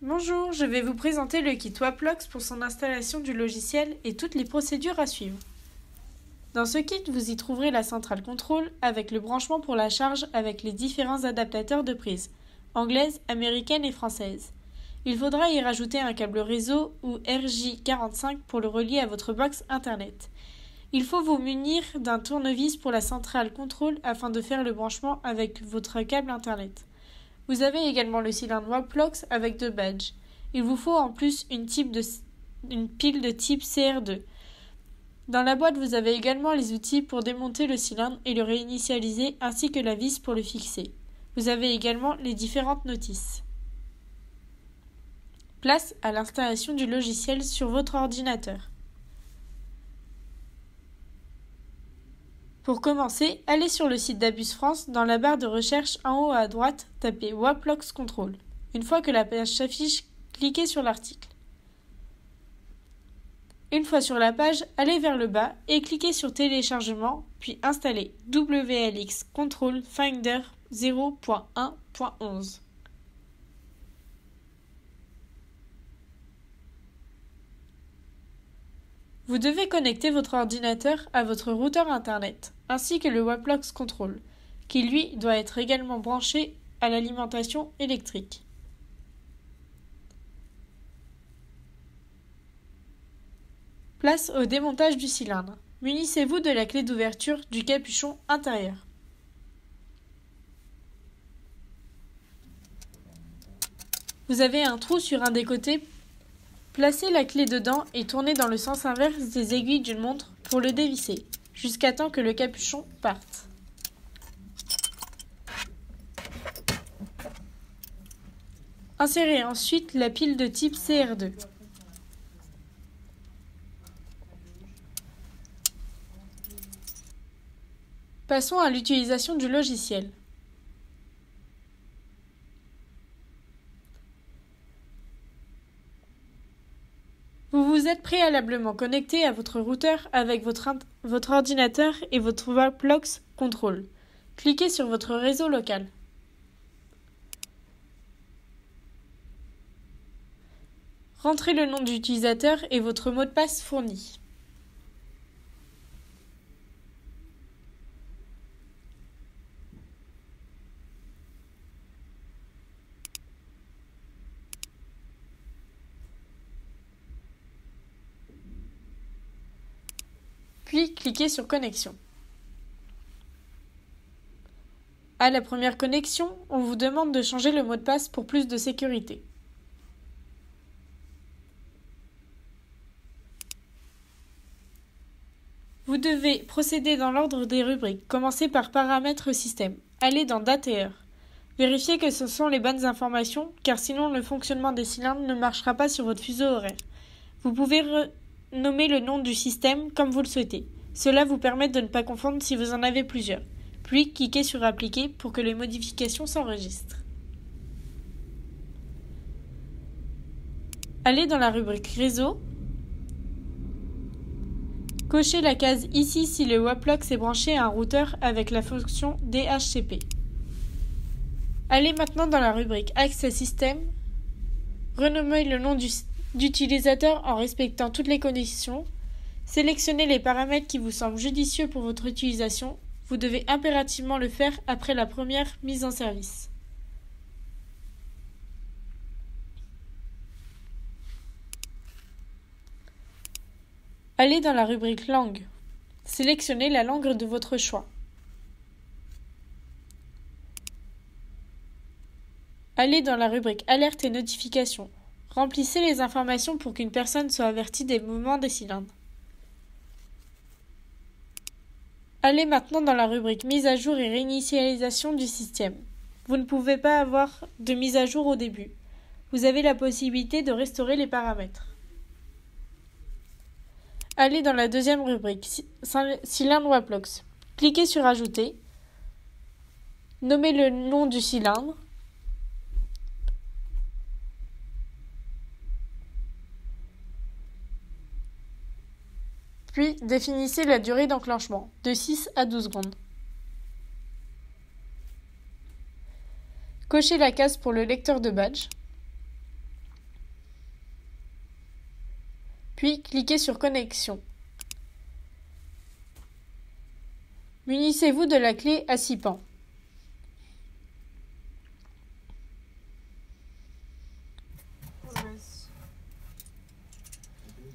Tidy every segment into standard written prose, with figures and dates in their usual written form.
Bonjour, je vais vous présenter le kit Waplox pour son installation du logiciel et toutes les procédures à suivre. Dans ce kit, vous y trouverez la centrale contrôle avec le branchement pour la charge avec les différents adaptateurs de prise, anglaise, américaine et française. Il faudra y rajouter un câble réseau ou RJ45 pour le relier à votre box internet. Il faut vous munir d'un tournevis pour la centrale contrôle afin de faire le branchement avec votre câble internet. Vous avez également le cylindre Waplox avec 2 badges. Il vous faut en plus une pile de type CR2. Dans la boîte, vous avez également les outils pour démonter le cylindre et le réinitialiser ainsi que la vis pour le fixer. Vous avez également les différentes notices. Place à l'installation du logiciel sur votre ordinateur. Pour commencer, allez sur le site d'Abus France, dans la barre de recherche en haut à droite, tapez Waplox Control. Une fois que la page s'affiche, cliquez sur l'article. Une fois sur la page, allez vers le bas et cliquez sur Téléchargement, puis installez WLX Control Finder 0.1.11. Vous devez connecter votre ordinateur à votre routeur Internet, ainsi que le Waplox Control, qui lui doit être également branché à l'alimentation électrique. Place au démontage du cylindre. Munissez-vous de la clé d'ouverture du capuchon intérieur. Vous avez un trou sur un des côtés. Placez la clé dedans et tournez dans le sens inverse des aiguilles d'une montre pour le dévisser, jusqu'à temps que le capuchon parte. Insérez ensuite la pile de type CR2. Passons à l'utilisation du logiciel. Vous vous êtes préalablement connecté à votre routeur avec votre ordinateur et votre Waplox Control. Cliquez sur votre réseau local. Rentrez le nom d'utilisateur et votre mot de passe fourni. Puis cliquez sur Connexion. À la première connexion, on vous demande de changer le mot de passe pour plus de sécurité. Vous devez procéder dans l'ordre des rubriques. Commencez par Paramètres système. Allez dans Date et heure. Vérifiez que ce sont les bonnes informations, car sinon le fonctionnement des cylindres ne marchera pas sur votre fuseau horaire. Vous pouvez nommer le nom du système comme vous le souhaitez. Cela vous permet de ne pas confondre si vous en avez plusieurs. Puis cliquez sur Appliquer pour que les modifications s'enregistrent. Allez dans la rubrique Réseau. Cochez la case ici si le Waplox est branché à un routeur avec la fonction DHCP. Allez maintenant dans la rubrique Access System. Renommez le nom d'utilisateur en respectant toutes les conditions. Sélectionnez les paramètres qui vous semblent judicieux pour votre utilisation. Vous devez impérativement le faire après la première mise en service. Allez dans la rubrique Langue. Sélectionnez la langue de votre choix. Allez dans la rubrique Alerte et notifications. Remplissez les informations pour qu'une personne soit avertie des mouvements des cylindres. Allez maintenant dans la rubrique Mise à jour et réinitialisation du système. Vous ne pouvez pas avoir de mise à jour au début. Vous avez la possibilité de restaurer les paramètres. Allez dans la deuxième rubrique Cylindre Waplox. Cliquez sur Ajouter. Nommez le nom du cylindre. Puis définissez la durée d'enclenchement, de 6 à 12 secondes. Cochez la case pour le lecteur de badge. Puis cliquez sur Connexion. Munissez-vous de la clé à 6 pans.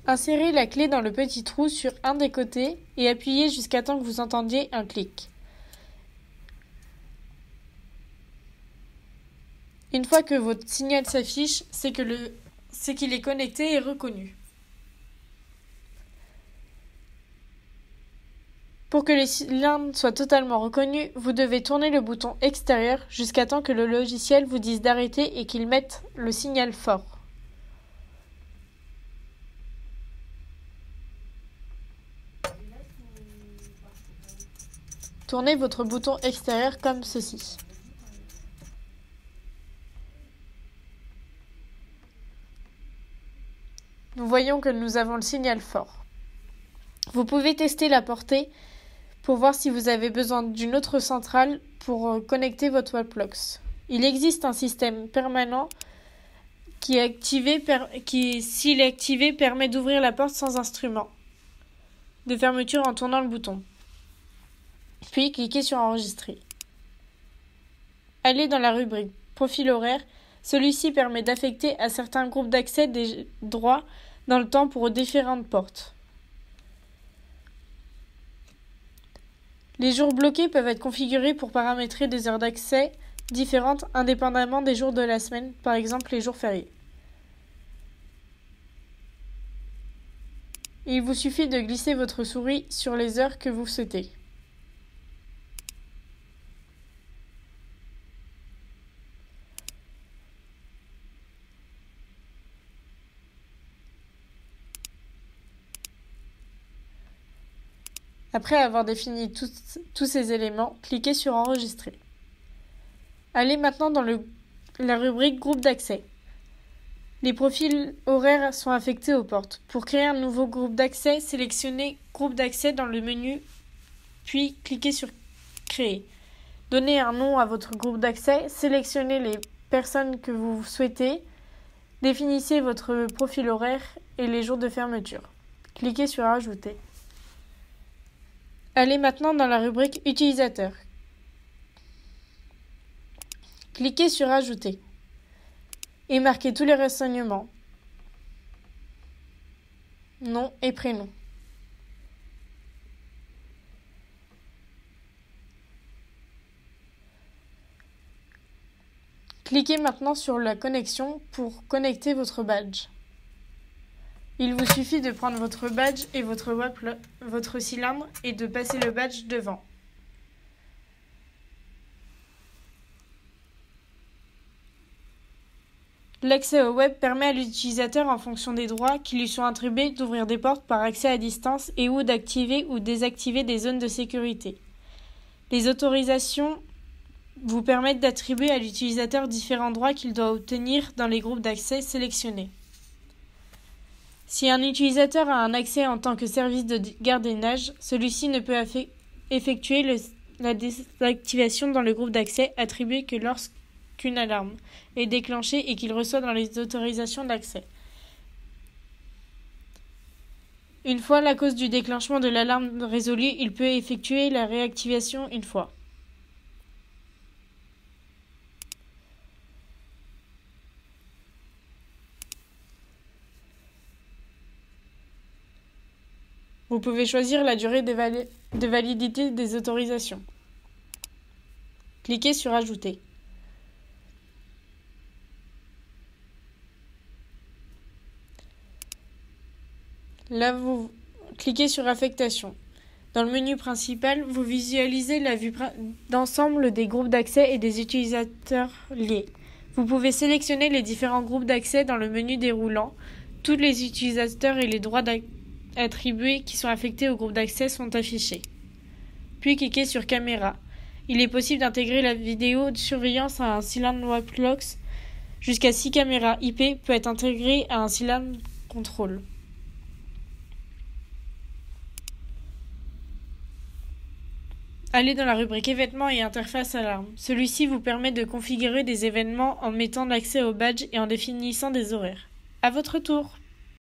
Insérez la clé dans le petit trou sur un des côtés et appuyez jusqu'à temps que vous entendiez un clic. Une fois que votre signal s'affiche, c'est qu'il est connecté et reconnu. Pour que les cylindres soient totalement reconnus, vous devez tourner le bouton extérieur jusqu'à temps que le logiciel vous dise d'arrêter et qu'il mette le signal fort. Tournez votre bouton extérieur comme ceci. Nous voyons que nous avons le signal fort. Vous pouvez tester la portée pour voir si vous avez besoin d'une autre centrale pour connecter votre Waplox. Il existe un système permanent qui, s'il est activé, permet d'ouvrir la porte sans instrument de fermeture en tournant le bouton. Puis cliquez sur Enregistrer. Allez dans la rubrique Profil horaire. Celui-ci permet d'affecter à certains groupes d'accès des droits dans le temps pour différentes portes. Les jours bloqués peuvent être configurés pour paramétrer des heures d'accès différentes indépendamment des jours de la semaine, par exemple les jours fériés. Il vous suffit de glisser votre souris sur les heures que vous souhaitez. Après avoir défini tous ces éléments, cliquez sur Enregistrer. Allez maintenant dans la rubrique Groupe d'accès. Les profils horaires sont affectés aux portes. Pour créer un nouveau groupe d'accès, sélectionnez Groupe d'accès dans le menu, puis cliquez sur Créer. Donnez un nom à votre groupe d'accès, sélectionnez les personnes que vous souhaitez, définissez votre profil horaire et les jours de fermeture. Cliquez sur Ajouter. Allez maintenant dans la rubrique Utilisateur. Cliquez sur Ajouter et marquez tous les renseignements, nom et prénom. Cliquez maintenant sur la connexion pour connecter votre badge. Il vous suffit de prendre votre badge et votre cylindre et de passer le badge devant. L'accès au web permet à l'utilisateur, en fonction des droits qui lui sont attribués, d'ouvrir des portes par accès à distance et ou d'activer ou désactiver des zones de sécurité. Les autorisations vous permettent d'attribuer à l'utilisateur différents droits qu'il doit obtenir dans les groupes d'accès sélectionnés. Si un utilisateur a un accès en tant que service de gardiennage, celui-ci ne peut effectuer la désactivation dans le groupe d'accès attribué que lorsqu'une alarme est déclenchée et qu'il reçoit dans les autorisations d'accès. Une fois la cause du déclenchement de l'alarme résolue, il peut effectuer la réactivation une fois. Vous pouvez choisir la durée de validité des autorisations. Cliquez sur Ajouter. Là, vous cliquez sur Affectation. Dans le menu principal, vous visualisez la vue d'ensemble des groupes d'accès et des utilisateurs liés. Vous pouvez sélectionner les différents groupes d'accès dans le menu déroulant. Tous les utilisateurs et les droits attribués qui sont affectés au groupe d'accès sont affichés. Puis cliquez sur Caméra. Il est possible d'intégrer la vidéo de surveillance à un cylindre Waplox. Jusqu'à 6 caméras IP peut être intégrée à un cylindre contrôle. Allez dans la rubrique Événements et Interface Alarme. Celui-ci vous permet de configurer des événements en mettant l'accès au badge et en définissant des horaires. À votre tour!